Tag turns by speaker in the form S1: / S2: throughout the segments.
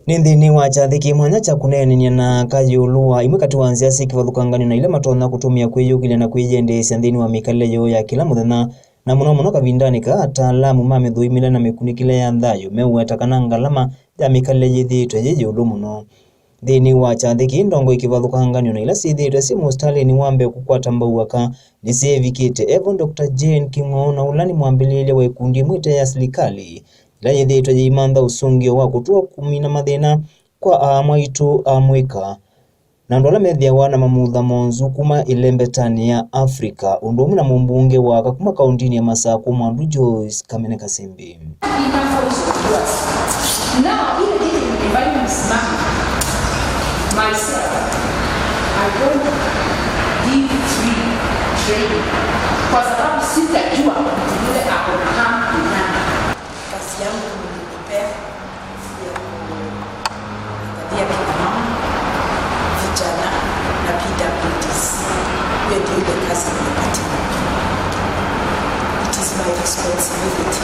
S1: Nindini wacha thiki mwanya cha kunenenya na kayulua imwe katuanzia sikivathukangani na ile matona kutumia kwiyukile na kwijendesya nthini wa mikale yo ya kila muthenya na muno kavindani ka ataalamu mamethuimile na mikunikile ya nthayu meueta kana ngalama ya mikale yithitwe yiyulu muno nthini wa chathiki ndongo ikivathukanganio na ila sithitwe si mustalini wambe kukwata mbauaka ni sevikite Evan Dr. Jane Kingo na ulani mwambiliile wa ikundi mwite ya serikali ila yithitwe yimantha usungio wa kutua kumina mathina kwa amwaitu amwika na andu ala methiawa na mamutha monzu kuma ilembetani ya Afrika undu umwe na mumbunge waka kuma kauntini ya Masako Mwandu Joyce Kamene Kasimbi.
S2: Myself, I don't give free training kwa sababu sitajua vile ako kampu nani. Kazi yangu ni kupea ya kina mama, vijana na PWDs. Hiyo ndio ile kazi nimepata. It is my responsibility.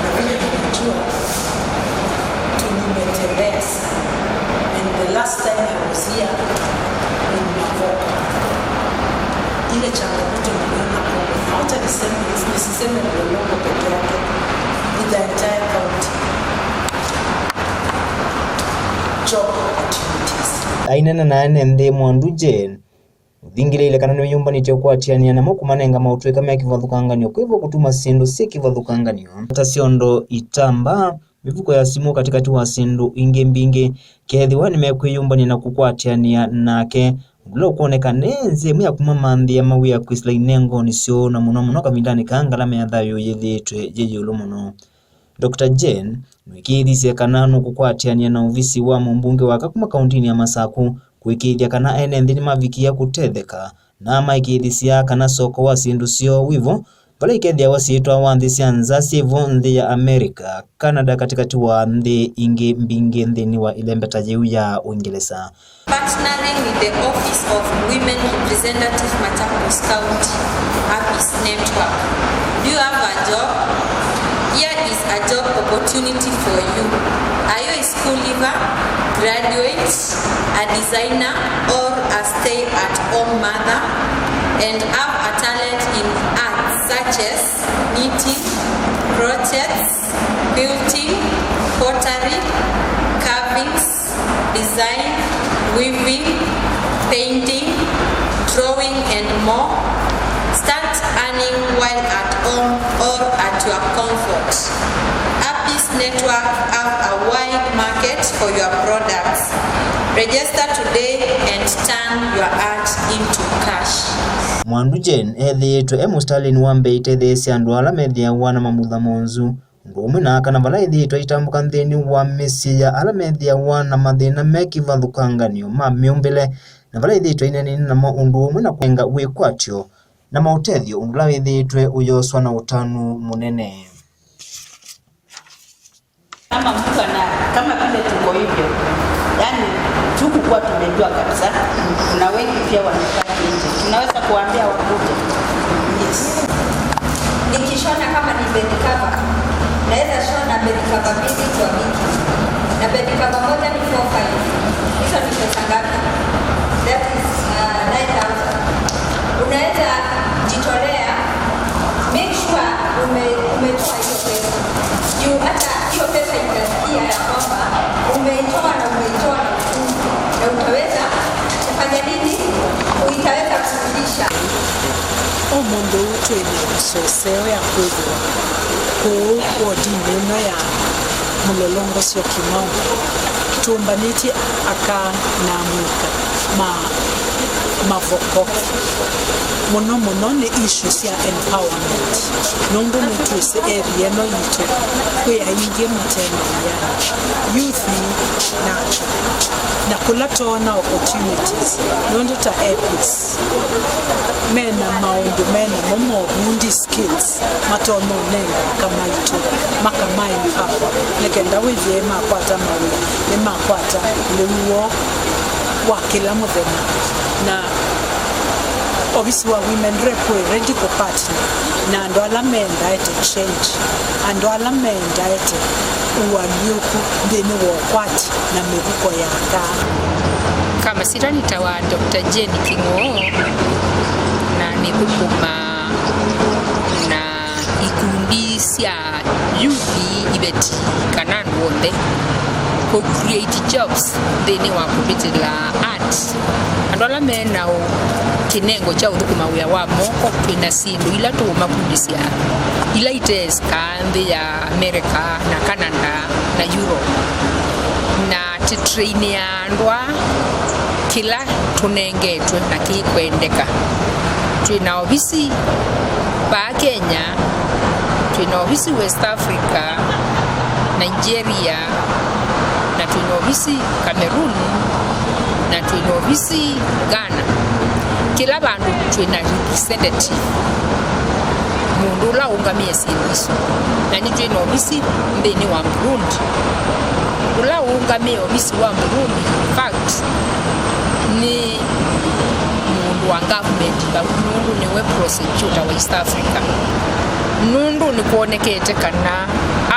S2: Na vile nimejua tumetembea sana. The last time I was here in wakwa, ile changamoto niliona kwa hata nisiseme Mlolongo peke yake, with the entire county. Job opportunities.
S1: Ainena na ene nthi Mwandu Jane thingire ile kana ni nyumba nitio kwatiania na mokumanenga mautwe kama yakivathukanganio kwivo kutuma sindu sikivathukanganio ta ciondo itamba mifuko ya simu katikati wa sindu inge mbinge kethiwa nimekwiyumbania na kukwatiania nake ngulo kuoneka nenze mya kumamanthi ya mawi ya kwisla inengo nisio na muno kavindani ka ngalama ya thayu yithitwe yeyulu muno. Dr. Jane nwikithisia kananu kukwatiania na uvisi wa mumbunge waka kuma kauntini ya Masako kwikithia kana ene nthini mavikia kutetheka na maikithisia kana soko wa sindu sio wivo vala ikethia wasiitwa wa nthi cia nza sivo nthi ya Amerika, Canada katikati wa nthi ingi mbingi nthini wa ilembeta yeu ya Uingereza.
S3: Partnering with the Office of Women Representative Machakos County APIS Network. Do you have a job? Here is a job opportunity for you. Are you a school leaver, graduate, a designer, or a stay-at-home mother and have a talent in arts such as knitting, crochets, quilting, pottery, carvings, design, weaving, painting, drawing, and more? Start earning while at home or at your comfort. APIS Network have a wide market for your products. Register today and turn your art into cash.
S1: Mwandu Jane ethitwe mustalini wambe itethesya andu ala methiawa na mamutha monzu undu umwe na kana vala ithitwe itambuka nthini wa misi ya ala methiawa na mathina mekivathukanganio ma miumbile na vala ithitwe inenini namo undu umwe na kwenga wikwatio na mautethio undu la withitwe uyoswa na utanu munene.
S4: Kama mtu kama vile tuko hivyo, yani tukukuwa tumejua kabisa, kuna wengi pia wanataka nje, tunaweza kuambia wakuje.
S3: Yes. Nikishona kama ni bed cover, naweza shona bed cover 2 kwa wiki, na bed cover moja ni 4-5. Hizo ni pesa ngapi? That is 9,000. Unaweza jitolea, make sure umetoa hiyo pesa. Juu hata hiyo pesa itasikia ya kwamba umeitoa na ufungu, na utaweza kufanya nini? Utaweza kurudisha.
S5: Omundu utwene usoseo ya kwithwa ku odini ino ya Mlolongo sio Kinongo tumbaniti aka na mwika mavoko muno ni issues ya empowerment nundu nitwise area no yitu kwe aingie matendo ya youth na kula tona opportunities nundu ta APIS mena maundu mena momo mundi skills matono nenga kama itu makamai hapa nekenda withie makwata mawe ne makwata lewo wa kila muthenya na obviously wa women rep we ready ko partner na ndo ala menda ete change ando ala menda ete uwaniuku ndene wokwati na mivuko yaka.
S6: Kama sirani tawa Dr. Jane Kingo na nithukuma na ikundi cia youth ibeti kana ndwothe ko create jobs thini wa kubitila art andola mena o kinengo cha uthukuma wia wa moko twina sindu ila tu makundisia ila ites kanthi ya America na Canada na Europe na titrain ya ndwa kila tunengetwe na kikwendeka. Twina ofisi pa Kenya, twina ofisi West Africa, Nigeria, na twina ofisi Cameroon, na twina ofisi Ghana. Kila bandu twina representative mundu la ungamia sindiso na ni twina ofisi ndeni wa Burundi ula ungamia ofisi wa Burundi. Fact ni mundu wa government ba mundu ni we prosecutor wa East Africa nundu ni kuonekete kana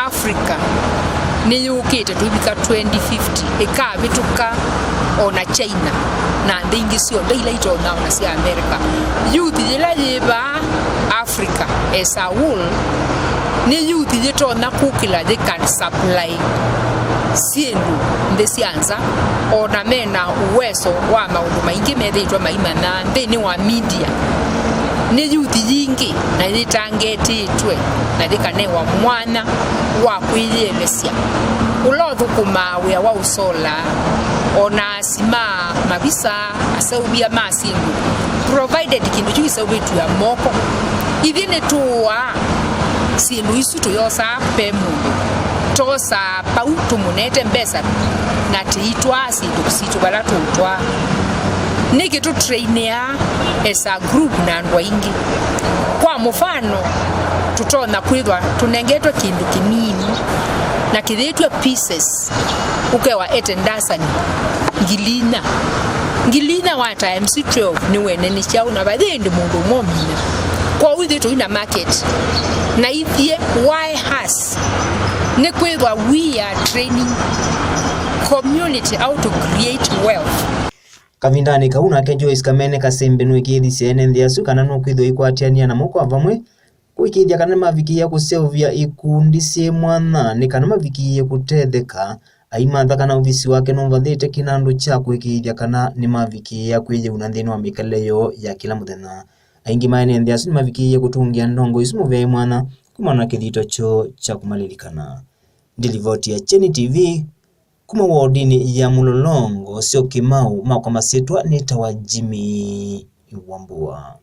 S6: Africa ni yukite tubika 2050 ikabituka ona China na ndingi sio ndila ito na si America. Youth ila yiba Africa as a whole ni youth yeto na kukila they can supply siendu ndesianza ona mena uwezo wa maundu maingi methitwa maimana thini wa media ni youth yingi na yitangetitwe na thikanewa mwana wa kwiyelesia ulothukuma wia wa usola ona sima mabisa asaubia masindu provided kindu chuisa ubetu ya moko ithine tuwa sindu isu tuyosa pemu tosa pautu munete mbesa na tiitwa sindu kusitu bala tutwa niki tu trainia as a group na ndwa ingi kwa mfano tutona kwithwa tunengetwe kindu kinini na kithitwe pieces ukewa etendasani ngilina wa times 12 ni wene ni chau na bathindi mundu momina kwa withitu ina market na ithie why has ni kwithwa we are training community how to create wealth.
S1: Kavindani kauna ke Joyce Kamene kasembe no ikithi ciene ndiasu kana no kwithwa ikwatiania na moko avamwe kuikithia kana mavikia kuseuvia ikundi cie mwana ni kana mavikie kutetheka aimatha kana ofisi wake no vathite kinandu cha kuikithia kana ni mavikia kwije unanthini wa mikaleyo ya kila muthenya aingi maene ndiasu ni mavikie kutungia ndongo isu muvei mwana kumana kithito cho cha kumalilikana. Ndilivoti ya Cheni TV kuma wodini ya Mulolongo sio Kimau makwa masitwa ni tawa Jimmy Wambua.